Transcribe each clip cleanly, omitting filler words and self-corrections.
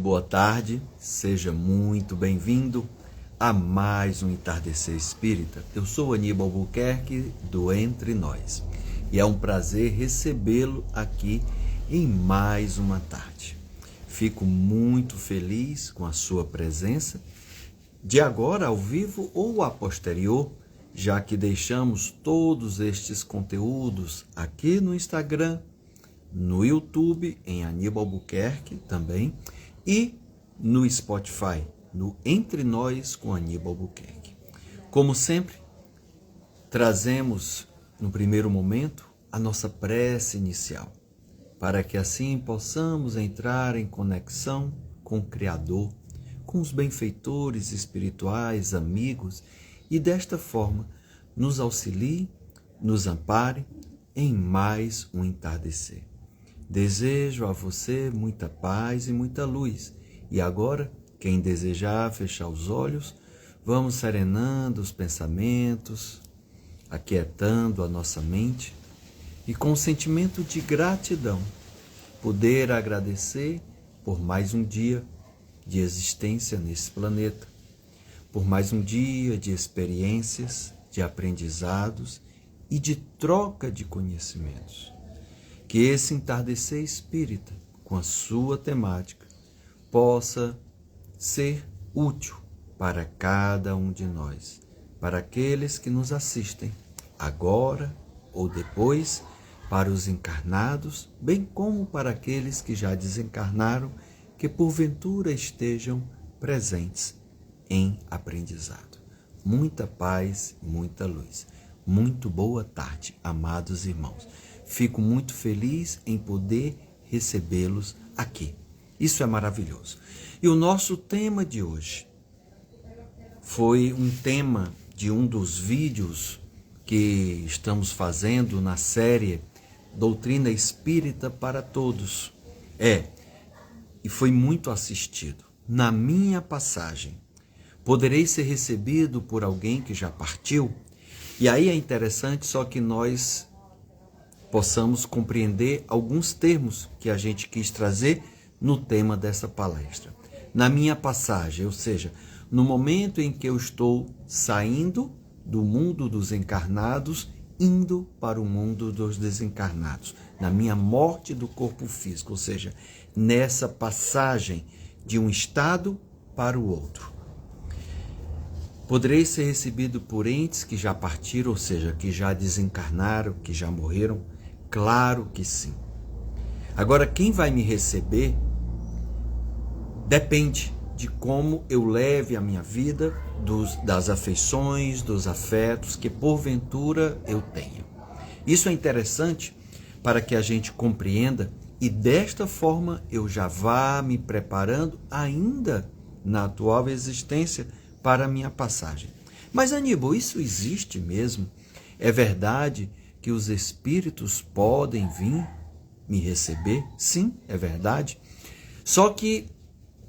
Boa tarde, seja muito bem-vindo a mais um Entardecer Espírita. Eu sou Aníbal Albuquerque, do Entre Nós, e é um prazer recebê-lo aqui em mais uma tarde. Fico muito feliz com a sua presença, de agora ao vivo ou a posterior, já que deixamos todos estes conteúdos aqui no Instagram, no YouTube, em Aníbal Albuquerque também, e no Spotify, no Entre Nós com Aníbal Albuquerque. Como sempre, trazemos no primeiro momento a nossa prece inicial, para que assim possamos entrar em conexão com o Criador, com os benfeitores espirituais, amigos, e desta forma nos auxilie, nos ampare em mais um entardecer. Desejo a você muita paz e muita luz. E agora, quem desejar fechar os olhos, vamos serenando os pensamentos, aquietando a nossa mente e com um sentimento de gratidão, poder agradecer por mais um dia de existência nesse planeta, por mais um dia de experiências, de aprendizados e de troca de conhecimentos. Que esse entardecer espírita, com a sua temática, possa ser útil para cada um de nós, para aqueles que nos assistem, agora ou depois, para os encarnados, bem como para aqueles que já desencarnaram, que porventura estejam presentes em aprendizado. Muita paz, muita luz. Muito boa tarde, amados irmãos. Fico muito feliz em poder recebê-los aqui. Isso é maravilhoso. E o nosso tema de hoje foi um tema de um dos vídeos que estamos fazendo na série Doutrina Espírita para Todos. E foi muito assistido. Na minha passagem, poderei ser recebido por alguém que já partiu? E aí é interessante, só que nós possamos compreender alguns termos que a gente quis trazer no tema dessa palestra. Na minha passagem, ou seja, no momento em que eu estou saindo do mundo dos encarnados, indo para o mundo dos desencarnados, na minha morte do corpo físico, ou seja, nessa passagem de um estado para o outro. Poderei ser recebido por entes que já partiram, ou seja, que já desencarnaram, que já morreram? Claro que sim. Agora, quem vai me receber depende de como eu leve a minha vida, das afeições, dos afetos que porventura eu tenha. Isso é interessante para que a gente compreenda e desta forma eu já vá me preparando ainda na atual existência para a minha passagem. Mas Aníbal, isso existe mesmo? É verdade que os espíritos podem vir me receber? Sim, é verdade. Só que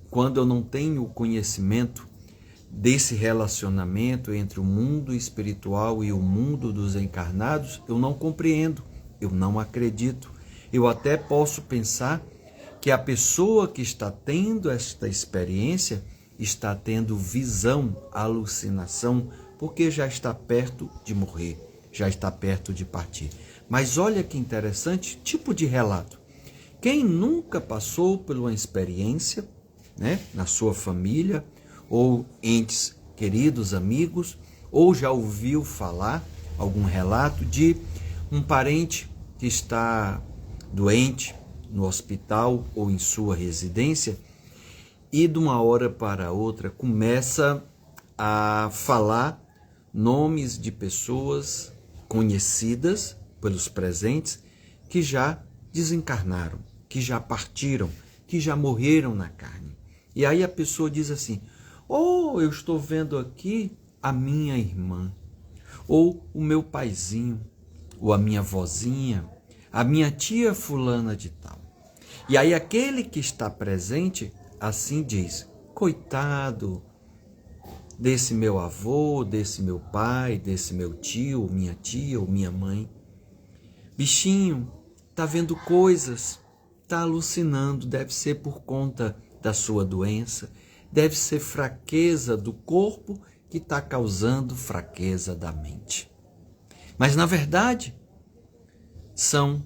quando eu não tenho o conhecimento desse relacionamento entre o mundo espiritual e o mundo dos encarnados, eu não compreendo, eu não acredito. Eu até posso pensar que a pessoa que está tendo esta experiência está tendo visão, alucinação, porque já está perto de morrer, já está perto de partir. Mas olha que interessante tipo de relato. Quem nunca passou por uma experiência, na sua família, ou entes queridos, amigos, ou já ouviu falar algum relato de um parente que está doente no hospital ou em sua residência, e de uma hora para outra começa a falar nomes de pessoas conhecidas pelos presentes que já desencarnaram, que já partiram, que já morreram na carne. E aí a pessoa diz assim: eu estou vendo aqui a minha irmã, ou o meu paizinho, ou a minha vozinha, a minha tia fulana de tal. E aí aquele que está presente assim diz: coitado desse meu avô, desse meu pai, desse meu tio, minha tia ou minha mãe. Bichinho, tá vendo coisas, tá alucinando, deve ser por conta da sua doença, deve ser fraqueza do corpo que está causando fraqueza da mente. Mas, na verdade, são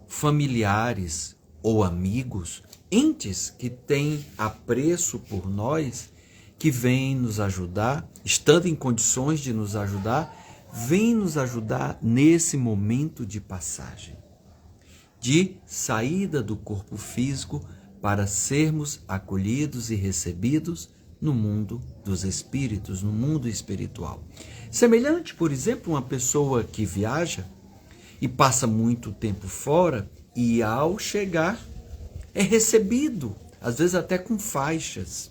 familiares ou amigos, entes que têm apreço por nós, que vêm nos ajudar, estando em condições de nos ajudar, vêm nos ajudar nesse momento de passagem, de saída do corpo físico para sermos acolhidos e recebidos no mundo dos espíritos, no mundo espiritual. Semelhante, por exemplo, uma pessoa que viaja e passa muito tempo fora e ao chegar é recebido, às vezes até com faixas,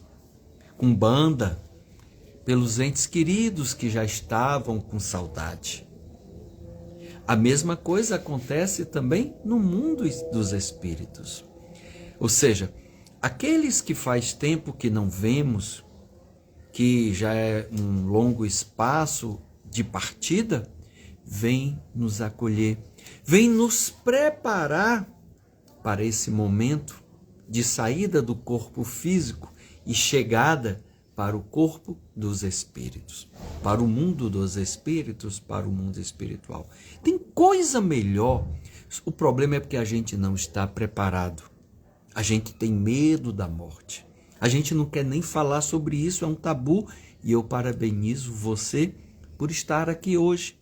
com banda, pelos entes queridos que já estavam com saudade. A mesma coisa acontece também no mundo dos espíritos. Ou seja, aqueles que faz tempo que não vemos, que já é um longo espaço de partida, vem nos acolher, vem nos preparar para esse momento de saída do corpo físico e chegada para o corpo dos espíritos, para o mundo dos espíritos, para o mundo espiritual. Tem coisa melhor. O problema é porque a gente não está preparado. A gente tem medo da morte. A gente não quer nem falar sobre isso, é um tabu. E eu parabenizo você por estar aqui hoje,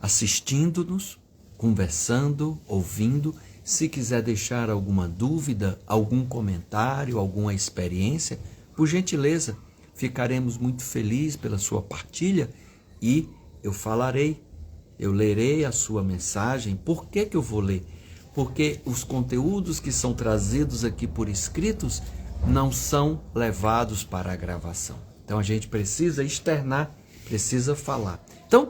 assistindo-nos, conversando, ouvindo. Se quiser deixar alguma dúvida, algum comentário, alguma experiência, por gentileza, ficaremos muito felizes pela sua partilha e eu falarei, eu lerei a sua mensagem. Por que eu vou ler? Porque os conteúdos que são trazidos aqui por escritos não são levados para a gravação. Então a gente precisa externar, precisa falar. Então,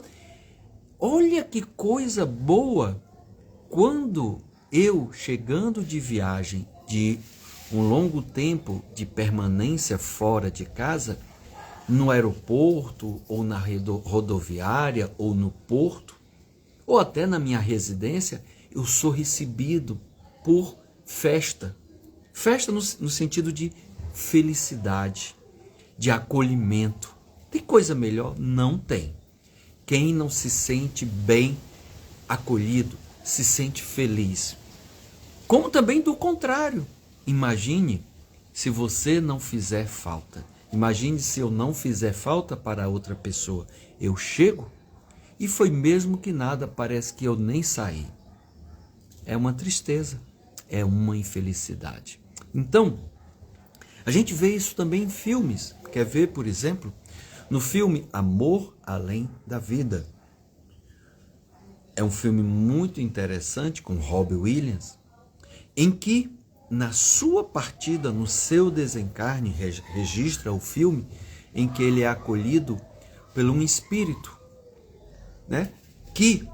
olha que coisa boa quando eu, chegando de viagem, de um longo tempo de permanência fora de casa, no aeroporto, ou na rodoviária, ou no porto, ou até na minha residência, eu sou recebido por festa. Festa no sentido de felicidade, de acolhimento. Tem coisa melhor? Não tem. Quem não se sente bem acolhido, se sente feliz. Como também do contrário. Imagine se você não fizer falta. Imagine se eu não fizer falta para outra pessoa. Eu chego e foi mesmo que nada, parece que eu nem saí. É uma tristeza, é uma infelicidade. Então, a gente vê isso também em filmes. Quer ver, por exemplo, no filme Amor Além da Vida. É um filme muito interessante com Robin Williams, em que, na sua partida, no seu desencarne, registra o filme em que ele é acolhido por um espírito, né? Que,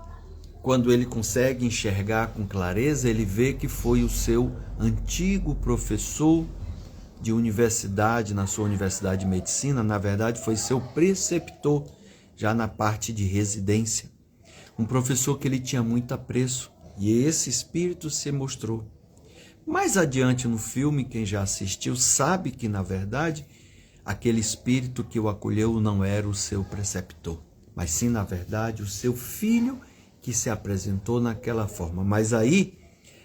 quando ele consegue enxergar com clareza, ele vê que foi o seu antigo professor de universidade, na sua universidade de medicina, na verdade foi seu preceptor, já na parte de residência. Um professor que ele tinha muito apreço, e esse espírito se mostrou. Mais adiante no filme, quem já assistiu sabe que, na verdade, aquele espírito que o acolheu não era o seu preceptor, mas sim, na verdade, o seu filho que se apresentou naquela forma. Mas aí,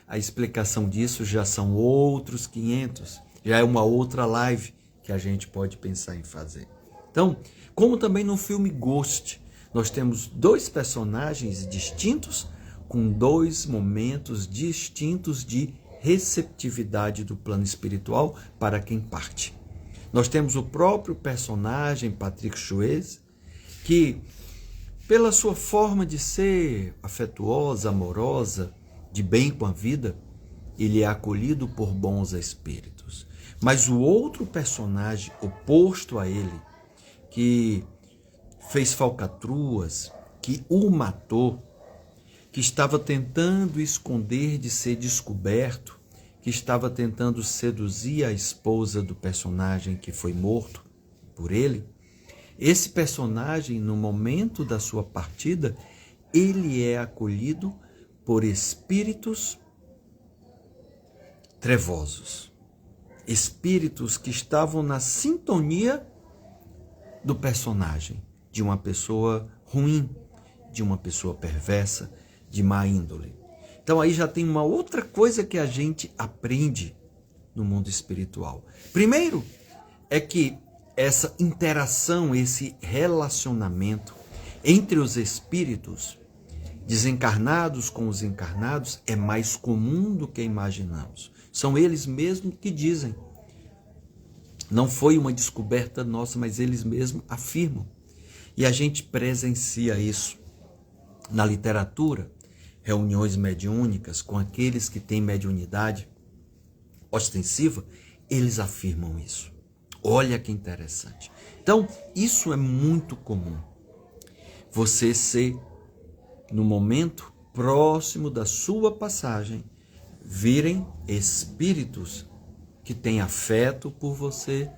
a explicação disso já são outros 500, já é uma outra live que a gente pode pensar em fazer. Então, como também no filme Ghost, nós temos dois personagens distintos, com dois momentos distintos de receptividade do plano espiritual para quem parte. Nós temos o próprio personagem, Patrick Swayze, que, pela sua forma de ser afetuosa, amorosa, de bem com a vida, ele é acolhido por bons espíritos. Mas o outro personagem oposto a ele, que fez falcatruas, que o matou, que estava tentando esconder de ser descoberto, que estava tentando seduzir a esposa do personagem que foi morto por ele, esse personagem, no momento da sua partida, ele é acolhido por espíritos trevosos. espíritos que estavam na sintonia do personagem, de uma pessoa ruim, de uma pessoa perversa, de má índole. Então aí já tem uma outra coisa que a gente aprende no mundo espiritual. Primeiro é que essa interação, esse relacionamento entre os espíritos desencarnados com os encarnados é mais comum do que imaginamos. São eles mesmos que dizem. Não foi uma descoberta nossa, mas eles mesmos afirmam. E a gente presencia isso na literatura, reuniões mediúnicas com aqueles que têm mediunidade ostensiva, eles afirmam isso. Olha que interessante. Então, isso é muito comum. Você ser, no momento próximo da sua passagem, virem espíritos que têm afeto por você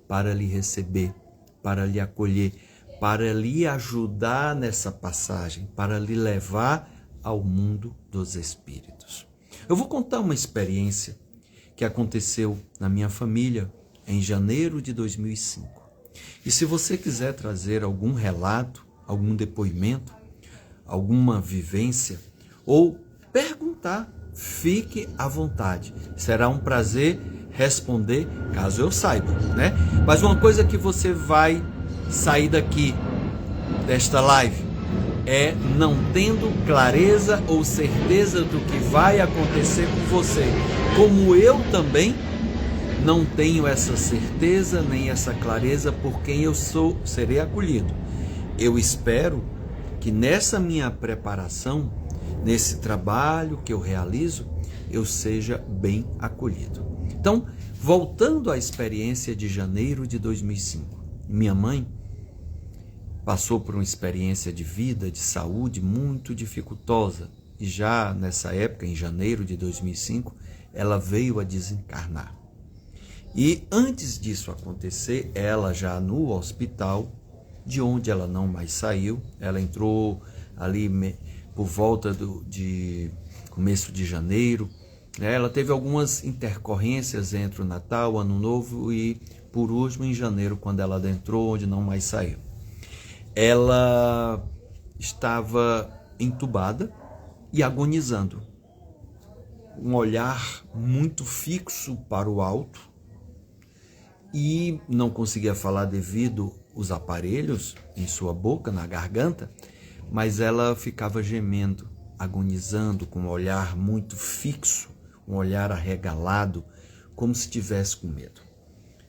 para lhe receber, para lhe acolher, para lhe ajudar nessa passagem, para lhe levar ao mundo dos espíritos. Eu vou contar uma experiência que aconteceu na minha família em janeiro de 2005. E se você quiser trazer algum relato, algum depoimento, alguma vivência ou perguntar, fique à vontade. Será um prazer responder, caso eu saiba, né? Mas uma coisa que você vai sair daqui, desta live, é não tendo clareza ou certeza do que vai acontecer com você. Como eu também não tenho essa certeza nem essa clareza por quem eu sou, serei acolhido. Eu espero que nessa minha preparação, nesse trabalho que eu realizo, eu seja bem acolhido. Então, voltando à experiência de janeiro de 2005, minha mãe passou por uma experiência de vida, de saúde muito dificultosa. E já nessa época, em janeiro de 2005, ela veio a desencarnar. E antes disso acontecer, ela já no hospital, de onde ela não mais saiu, ela entrou ali por volta de começo de janeiro, né? Ela teve algumas intercorrências entre o Natal, o Ano Novo e, por último, em janeiro, quando ela adentrou, onde não mais saiu. Ela estava entubada e agonizando. Um olhar muito fixo para o alto e não conseguia falar devido aos aparelhos em sua boca, na garganta, mas ela ficava gemendo, agonizando, com um olhar muito fixo, um olhar arregalado, como se estivesse com medo.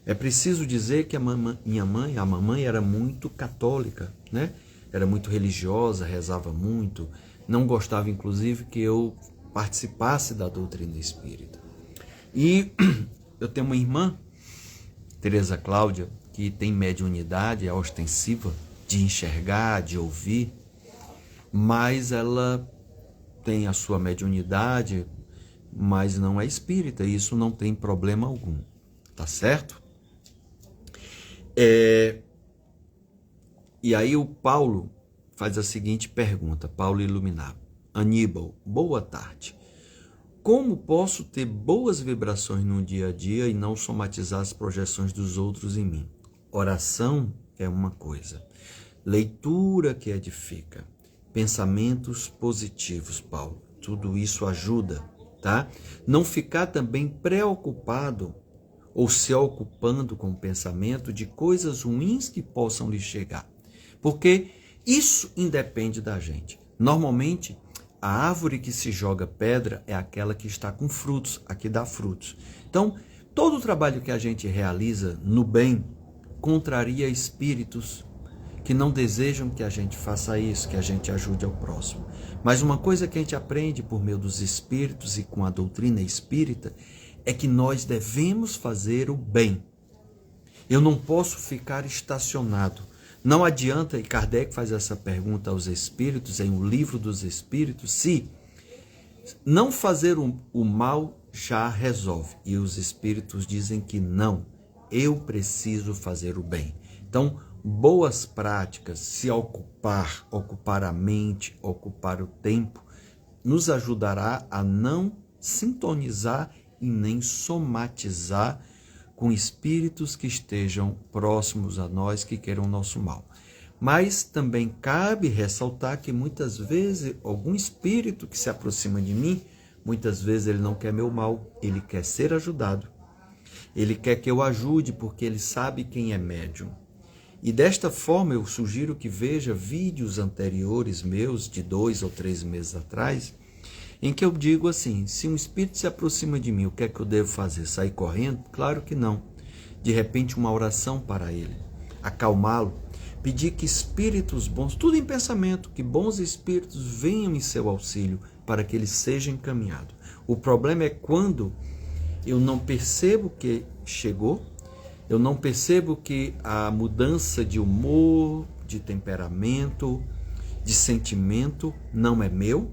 É preciso dizer que a mamãe era muito católica, né? Era muito religiosa, rezava muito, não gostava inclusive que eu participasse da doutrina espírita. E eu tenho uma irmã, Tereza Cláudia, que tem mediunidade, é ostensiva de enxergar, de ouvir, mas ela tem a sua mediunidade, mas não é espírita, e isso não tem problema algum, tá certo? E aí o Paulo faz a seguinte pergunta, Paulo Iluminado. Aníbal, boa tarde. Como posso ter boas vibrações no dia a dia e não somatizar as projeções dos outros em mim? Oração é uma coisa, leitura que edifica, pensamentos positivos, Paulo. Tudo isso ajuda, tá? Não ficar também preocupado ou se ocupando com o pensamento de coisas ruins que possam lhe chegar. Porque isso independe da gente. Normalmente, a árvore que se joga pedra é aquela que está com frutos, a que dá frutos. Então, todo o trabalho que a gente realiza no bem contraria espíritos que não desejam que a gente faça isso, que a gente ajude ao próximo. Mas uma coisa que a gente aprende por meio dos espíritos e com a doutrina espírita é que nós devemos fazer o bem. Eu não posso ficar estacionado. Não adianta, e Kardec faz essa pergunta aos espíritos, em O Livro dos Espíritos, se não fazer o mal já resolve. E os espíritos dizem que não, eu preciso fazer o bem. Então, boas práticas, se ocupar a mente, ocupar o tempo, nos ajudará a não sintonizar e nem somatizar com espíritos que estejam próximos a nós, que queiram o nosso mal. Mas também cabe ressaltar que muitas vezes algum espírito que se aproxima de mim, muitas vezes ele não quer meu mal, ele quer ser ajudado. Ele quer que eu ajude porque ele sabe quem é médium. E desta forma eu sugiro que veja vídeos anteriores meus, de 2 ou 3 meses atrás, em que eu digo assim, se um espírito se aproxima de mim, o que é que eu devo fazer? Sair correndo? Claro que não. De repente uma oração para ele, acalmá-lo, pedir que espíritos bons, tudo em pensamento, que bons espíritos venham em seu auxílio para que ele seja encaminhado. O problema é quando eu não percebo que chegou, eu não percebo que a mudança de humor, de temperamento, de sentimento não é meu,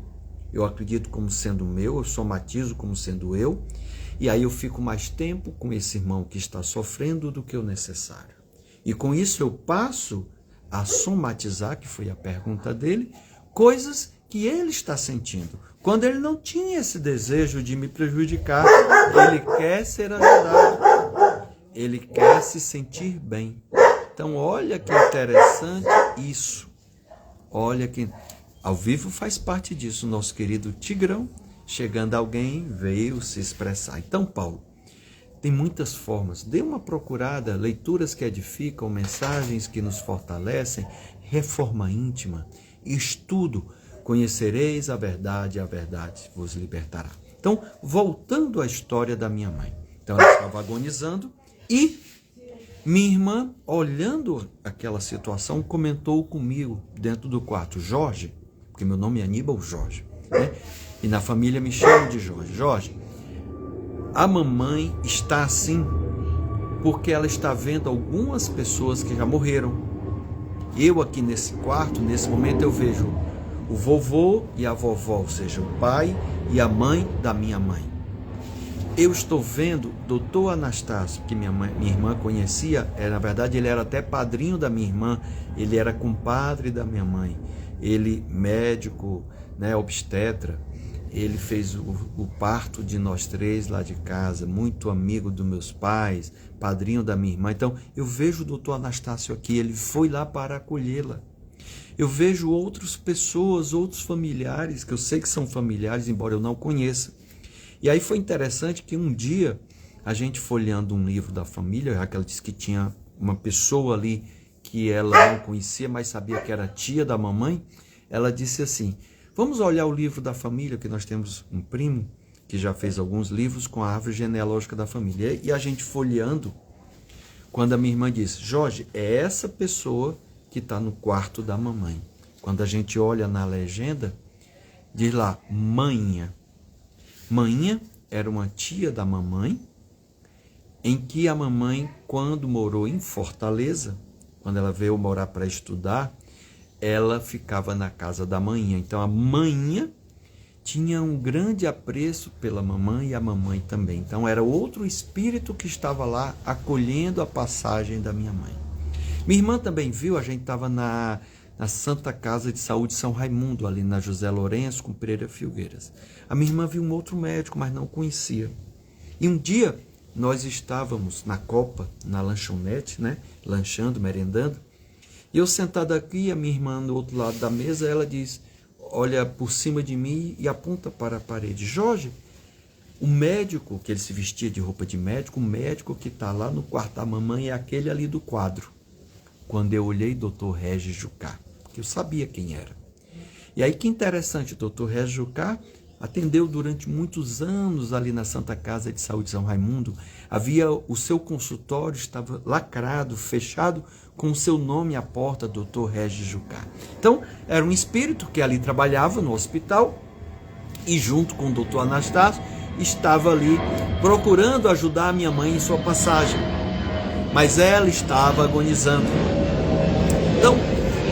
eu acredito como sendo meu, eu somatizo como sendo eu, e aí eu fico mais tempo com esse irmão que está sofrendo do que o necessário. E com isso eu passo a somatizar, que foi a pergunta dele, coisas que ele está sentindo. Quando ele não tinha esse desejo de me prejudicar, ele quer ser ajudado, ele quer se sentir bem. Então olha que interessante isso. Olha que ao vivo faz parte disso. Nosso querido Tigrão, chegando alguém, veio se expressar. Então, Paulo, tem muitas formas. Dê uma procurada, leituras que edificam, mensagens que nos fortalecem, reforma íntima, estudo. Conhecereis a verdade vos libertará. Então, voltando à história da minha mãe. Então, ela estava agonizando e minha irmã, olhando aquela situação, comentou comigo dentro do quarto, Jorge, porque meu nome é Aníbal Jorge, né? E na família me chamam de Jorge. Jorge, a mamãe está assim porque ela está vendo algumas pessoas que já morreram. Eu aqui nesse quarto, nesse momento, eu vejo o vovô e a vovó, ou seja, o pai e a mãe da minha mãe. Eu estou vendo Dr. Anastácio, que minha irmã conhecia, na verdade ele era até padrinho da minha irmã, ele era compadre da minha mãe, ele médico, né, obstetra, ele fez o parto de nós 3 lá de casa, muito amigo dos meus pais, padrinho da minha irmã. Então eu vejo o Dr. Anastácio aqui, ele foi lá para acolhê-la. Eu vejo outras pessoas, outros familiares, que eu sei que são familiares, embora eu não conheça. E aí foi interessante que um dia, a gente folheando um livro da família, já que ela disse que tinha uma pessoa ali que ela não conhecia, mas sabia que era tia da mamãe, ela disse assim, vamos olhar o livro da família, que nós temos um primo que já fez alguns livros com a árvore genealógica da família. E a gente folheando, quando a minha irmã disse, Jorge, é essa pessoa que está no quarto da mamãe. Quando a gente olha na legenda, diz lá, Manha. Manha era uma tia da mamãe, em que a mamãe, quando morou em Fortaleza, quando ela veio morar para estudar, ela ficava na casa da Manha. Então a Manha tinha um grande apreço pela mamãe e a mamãe também. Então era outro espírito que estava lá acolhendo a passagem da minha mãe. Minha irmã também viu, a gente estava na Santa Casa de Saúde São Raimundo, ali na José Lourenço, com Pereira Filgueiras. A minha irmã viu um outro médico, mas não conhecia. E um dia, nós estávamos na Copa, na lanchonete, né? Lanchando, merendando. E eu sentado aqui, a minha irmã do outro lado da mesa, ela diz, olha por cima de mim e aponta para a parede. Jorge, o médico, que ele se vestia de roupa de médico, o médico que está lá no quarto da mamãe é aquele ali do quadro. Quando eu olhei Dr. Regis Jucá, que eu sabia quem era. E aí que interessante, Dr. Regis Jucá atendeu durante muitos anos ali na Santa Casa de Saúde São Raimundo. Havia o seu consultório, estava lacrado, fechado, com o seu nome à porta, Dr. Regis Jucá. Então, era um espírito que ali trabalhava no hospital e junto com o Dr. Anastácio estava ali procurando ajudar a minha mãe em sua passagem. Mas ela estava agonizando. Então,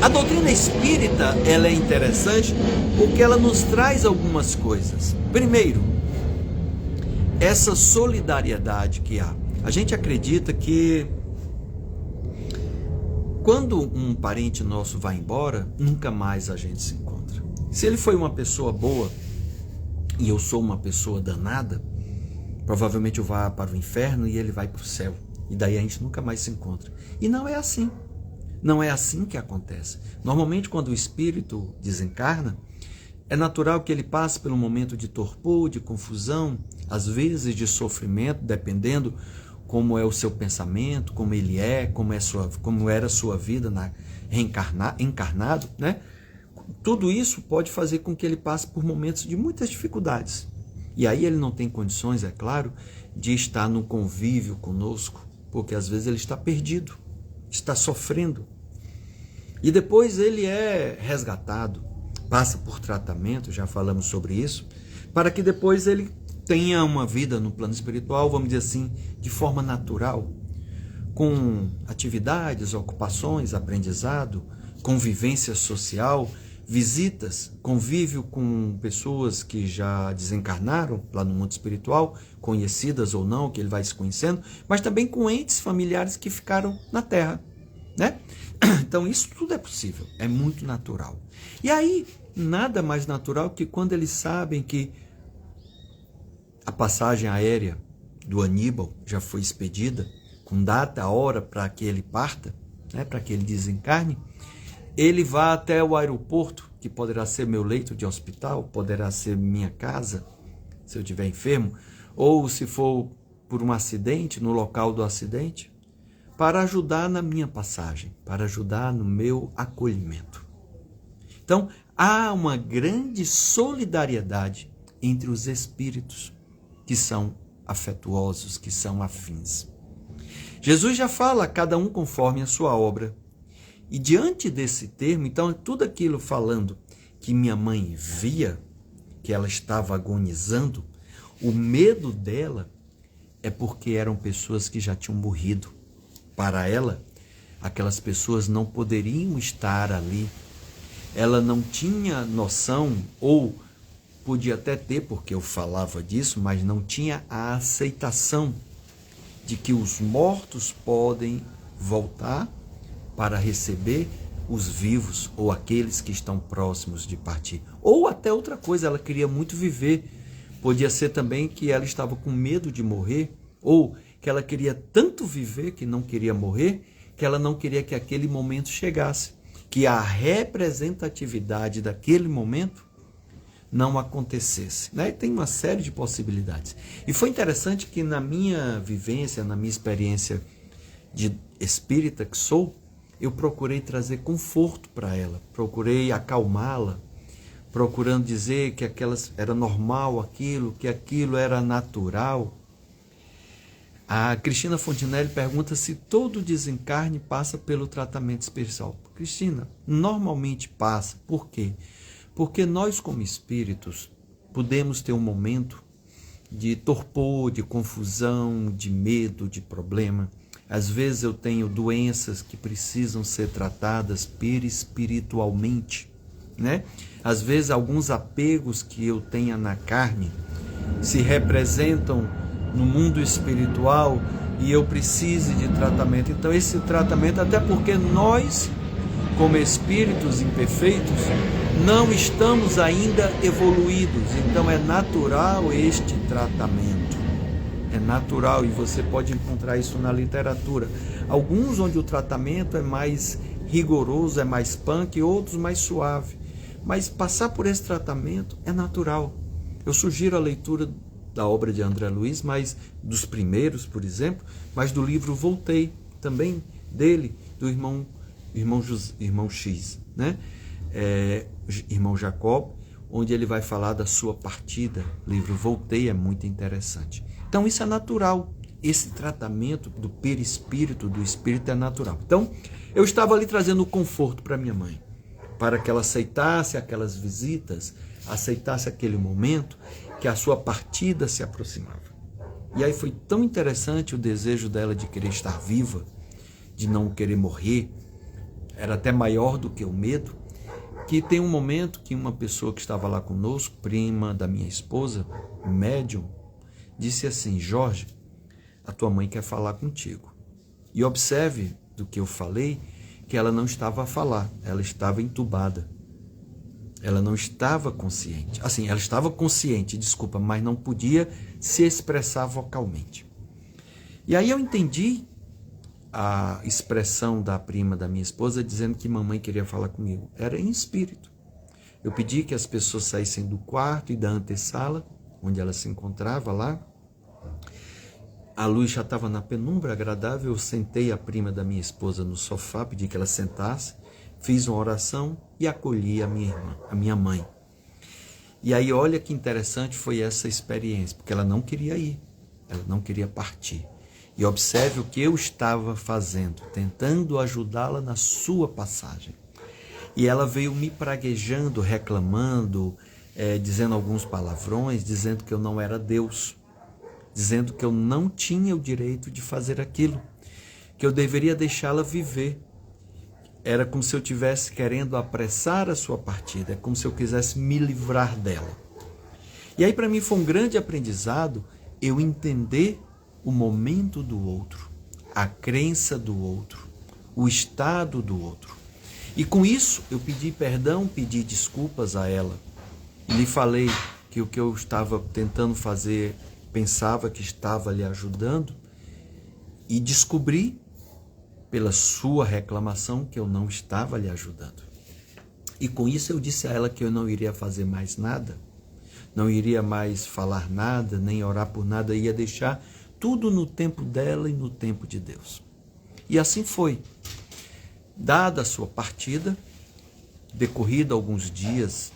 a doutrina espírita, ela é interessante porque ela nos traz algumas coisas. Primeiro, essa solidariedade que há. A gente acredita que quando um parente nosso vai embora, nunca mais a gente se encontra. Se ele foi uma pessoa boa e eu sou uma pessoa danada, provavelmente eu vá para o inferno e ele vai para o céu. E daí a gente nunca mais se encontra. E não é assim. Não é assim que acontece. Normalmente, quando o espírito desencarna, é natural que ele passe por um momento de torpor, de confusão, às vezes de sofrimento, dependendo como é o seu pensamento, como ele é, como era a sua vida encarnado, né? Tudo isso pode fazer com que ele passe por momentos de muitas dificuldades. E aí ele não tem condições, é claro, de estar no convívio conosco, porque às vezes ele está perdido, está sofrendo. E depois ele é resgatado, passa por tratamento, já falamos sobre isso, para que depois ele tenha uma vida no plano espiritual, vamos dizer assim, de forma natural, com atividades, ocupações, aprendizado, convivência social, visitas, convívio com pessoas que já desencarnaram lá no mundo espiritual, conhecidas ou não, que ele vai se conhecendo, mas também com entes familiares que ficaram na Terra, né? Então isso tudo é possível, é muito natural. E aí, nada mais natural que quando eles sabem que a passagem aérea do Aníbal já foi expedida, com data, hora para que ele parta, né, para que ele desencarne, ele vá até o aeroporto, que poderá ser meu leito de hospital, poderá ser minha casa, se eu estiver enfermo, ou se for por um acidente, no local do acidente, para ajudar na minha passagem, para ajudar no meu acolhimento. Então, há uma grande solidariedade entre os espíritos que são afetuosos, que são afins. Jesus já fala, cada um conforme a sua obra. E diante desse termo, então, tudo aquilo falando que minha mãe via, que ela estava agonizando, o medo dela é porque eram pessoas que já tinham morrido. Para ela, aquelas pessoas não poderiam estar ali. Ela não tinha noção, ou podia até ter, porque eu falava disso, mas não tinha a aceitação de que os mortos podem voltar para receber os vivos ou aqueles que estão próximos de partir. Ou até outra coisa, ela queria muito viver. Podia ser também que ela estava com medo de morrer, ou que ela queria tanto viver que não queria morrer, que ela não queria que aquele momento chegasse, que a representatividade daquele momento não acontecesse, né? Tem uma série de possibilidades. E foi interessante que na minha vivência, na minha experiência de espírita que sou, eu procurei trazer conforto para ela, procurei acalmá-la, procurando dizer que era normal aquilo, que aquilo era natural. A Cristina Fontinelli pergunta se todo desencarne passa pelo tratamento espiritual. Cristina, normalmente passa. Por quê? Porque nós, como espíritos, podemos ter um momento de torpor, de confusão, de medo, de problema. Às vezes eu tenho doenças que precisam ser tratadas perispiritualmente, né? Às vezes alguns apegos que eu tenha na carne se representam no mundo espiritual e eu preciso de tratamento. Então esse tratamento, até porque nós, como espíritos imperfeitos, não estamos ainda evoluídos, então é natural este tratamento. É natural, e você pode encontrar isso na literatura. Alguns onde o tratamento é mais rigoroso, é mais punk, outros mais suave. Mas passar por esse tratamento é natural. Eu sugiro a leitura da obra de André Luiz, mas dos primeiros, por exemplo, mas do livro Voltei, também dele, do irmão X, né? Irmão Jacob, onde ele vai falar da sua partida. O livro Voltei é muito interessante. Então isso é natural, esse tratamento do perispírito, do espírito é natural. Então eu estava ali trazendo conforto para minha mãe, para que ela aceitasse aquelas visitas, aceitasse aquele momento, que a sua partida se aproximava. E aí foi tão interessante o desejo dela de querer estar viva, de não querer morrer, era até maior do que o medo, que tem um momento que uma pessoa que estava lá conosco, prima da minha esposa, médium, disse assim: Jorge, a tua mãe quer falar contigo. E observe do que eu falei, que ela não estava a falar, ela estava entubada. Ela não estava consciente. Assim, ela estava consciente, desculpa, mas não podia se expressar vocalmente. E aí eu entendi a expressão da prima da minha esposa dizendo que mamãe queria falar comigo. Era em espírito. Eu pedi que as pessoas saíssem do quarto e da antessala, onde ela se encontrava lá. A luz já estava na penumbra agradável. Eu sentei a prima da minha esposa no sofá, pedi que ela sentasse, fiz uma oração e acolhi a minha irmã, a minha mãe. E aí olha que interessante foi essa experiência, porque ela não queria ir, ela não queria partir. E observe o que eu estava fazendo, tentando ajudá-la na sua passagem. E ela veio me praguejando, reclamando, dizendo alguns palavrões, dizendo que eu não era Deus, dizendo que eu não tinha o direito de fazer aquilo, que eu deveria deixá-la viver. Era como se eu estivesse querendo apressar a sua partida, é como se eu quisesse me livrar dela. E aí para mim foi um grande aprendizado eu entender o momento do outro, a crença do outro, o estado do outro. E com isso eu pedi perdão, pedi desculpas a ela. E lhe falei que o que eu estava tentando fazer, pensava que estava lhe ajudando, e descobri pela sua reclamação que eu não estava lhe ajudando. E com isso eu disse a ela que eu não iria fazer mais nada, não iria mais falar nada, nem orar por nada, ia deixar tudo no tempo dela e no tempo de Deus. E assim foi. Dada a sua partida, decorrido alguns dias,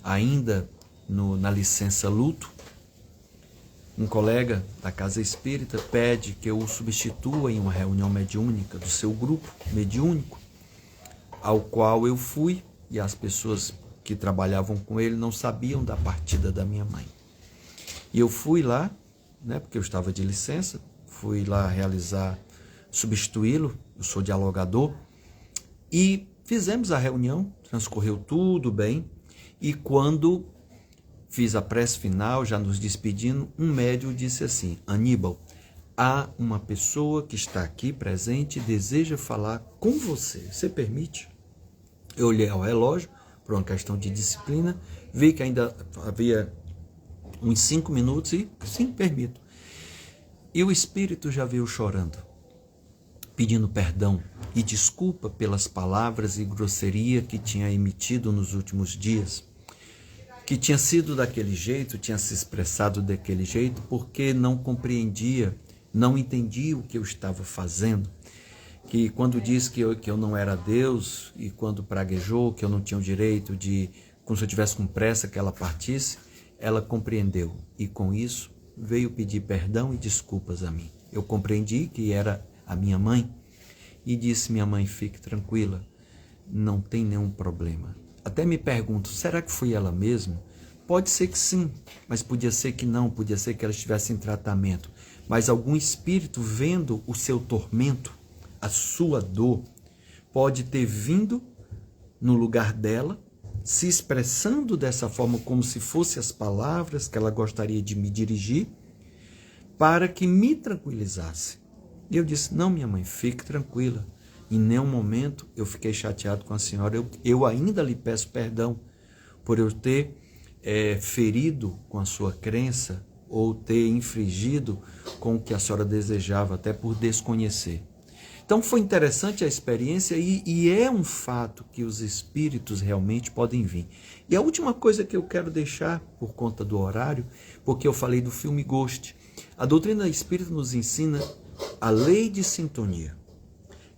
ainda na licença luto, um colega da Casa Espírita pede que eu o substitua em uma reunião mediúnica do seu grupo mediúnico, ao qual eu fui, e as pessoas que trabalhavam com ele não sabiam da partida da minha mãe. E eu fui lá, porque eu estava de licença, fui lá substituí-lo, eu sou dialogador, e fizemos a reunião, transcorreu tudo bem, e quando fiz a prece final, já nos despedindo, um médium disse assim: Aníbal, há uma pessoa que está aqui presente e deseja falar com você. Você permite? Eu olhei ao relógio, por uma questão de disciplina, vi que ainda havia uns 5 minutos e sim, permito. E o espírito já veio chorando, pedindo perdão e desculpa pelas palavras e grosseria que tinha emitido nos últimos dias, que tinha sido daquele jeito, tinha se expressado daquele jeito, porque não compreendia, não entendia o que eu estava fazendo, que quando disse que eu não era Deus, e quando praguejou que eu não tinha o direito de, como se eu tivesse com pressa que ela partisse, ela compreendeu, e com isso veio pedir perdão e desculpas a mim. Eu compreendi que era a minha mãe, e disse: minha mãe, fique tranquila, não tem nenhum problema. Até me pergunto, será que foi ela mesma? Pode ser que sim, mas podia ser que não, podia ser que ela estivesse em tratamento. Mas algum espírito vendo o seu tormento, a sua dor, pode ter vindo no lugar dela, se expressando dessa forma como se fossem as palavras que ela gostaria de me dirigir, para que me tranquilizasse. E eu disse: não, minha mãe, fique tranquila. Em nenhum momento eu fiquei chateado com a senhora. Eu ainda lhe peço perdão por eu ter ferido com a sua crença ou ter infringido com o que a senhora desejava, até por desconhecer. Então foi interessante a experiência e é um fato que os espíritos realmente podem vir. E a última coisa que eu quero deixar, por conta do horário, porque eu falei do filme Ghost, a doutrina espírita nos ensina a lei de sintonia.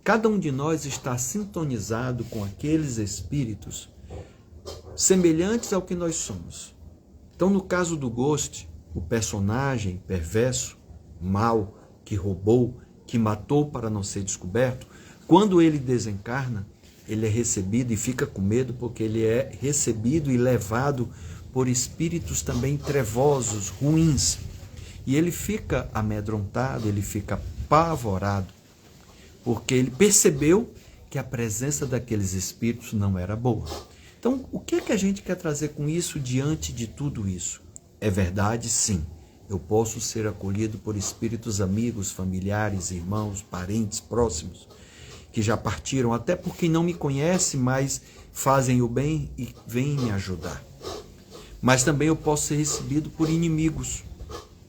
Cada um de nós está sintonizado com aqueles espíritos semelhantes ao que nós somos. Então, no caso do Ghost, o personagem perverso, mau, que roubou, que matou para não ser descoberto, quando ele desencarna, ele é recebido e fica com medo, porque ele é recebido e levado por espíritos também trevosos, ruins. E ele fica amedrontado, ele fica apavorado, porque ele percebeu que a presença daqueles espíritos não era boa. Então, o que é que a gente quer trazer com isso diante de tudo isso? É verdade, sim. Eu posso ser acolhido por espíritos amigos, familiares, irmãos, parentes próximos, que já partiram, até por quem não me conhece, mas fazem o bem e vêm me ajudar. Mas também eu posso ser recebido por inimigos,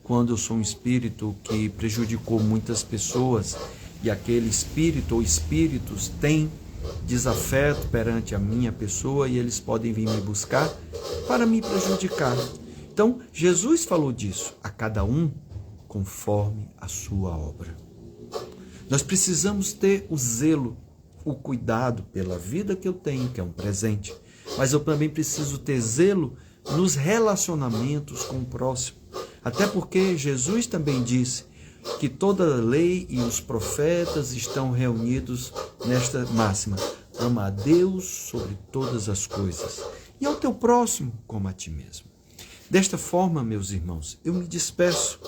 quando eu sou um espírito que prejudicou muitas pessoas e aquele espírito ou espíritos têm desafeto perante a minha pessoa e eles podem vir me buscar para me prejudicar. Então, Jesus falou disso, a cada um conforme a sua obra. Nós precisamos ter o zelo, o cuidado pela vida que eu tenho, que é um presente, mas eu também preciso ter zelo nos relacionamentos com o próximo. Até porque Jesus também disse que toda a lei e os profetas estão reunidos nesta máxima: ama a Deus sobre todas as coisas e ao teu próximo como a ti mesmo. Desta forma, meus irmãos, eu me despeço.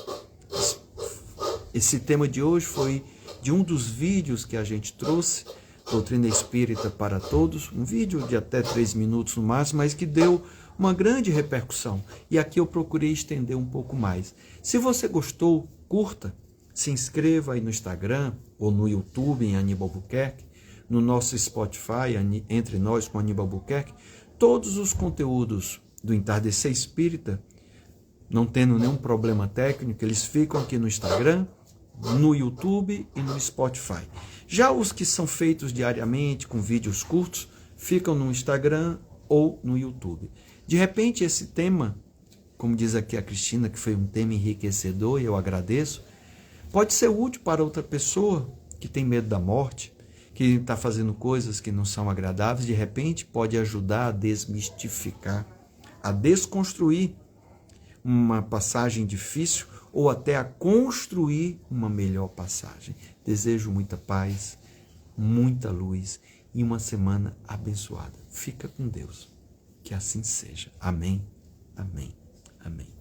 Esse tema de hoje foi de um dos vídeos que a gente trouxe, Doutrina Espírita para Todos, um vídeo de até 3 minutos no máximo, mas que deu uma grande repercussão. E aqui eu procurei estender um pouco mais. Se você gostou, curta, se inscreva aí no Instagram ou no YouTube em Aníbal Buquerque, no nosso Spotify, Entre Nós com Aníbal Buquerque, todos os conteúdos do Entardecer Espírita, não tendo nenhum problema técnico, eles ficam aqui no Instagram, no YouTube e no Spotify. Já os que são feitos diariamente, com vídeos curtos, ficam no Instagram ou no YouTube. De repente, esse tema, como diz aqui a Cristina, que foi um tema enriquecedor e eu agradeço, pode ser útil para outra pessoa que tem medo da morte, que está fazendo coisas que não são agradáveis. De repente, pode ajudar a desmistificar, a desconstruir uma passagem difícil ou até a construir uma melhor passagem. Desejo muita paz, muita luz e uma semana abençoada. Fica com Deus. Que assim seja. Amém, amém, amém.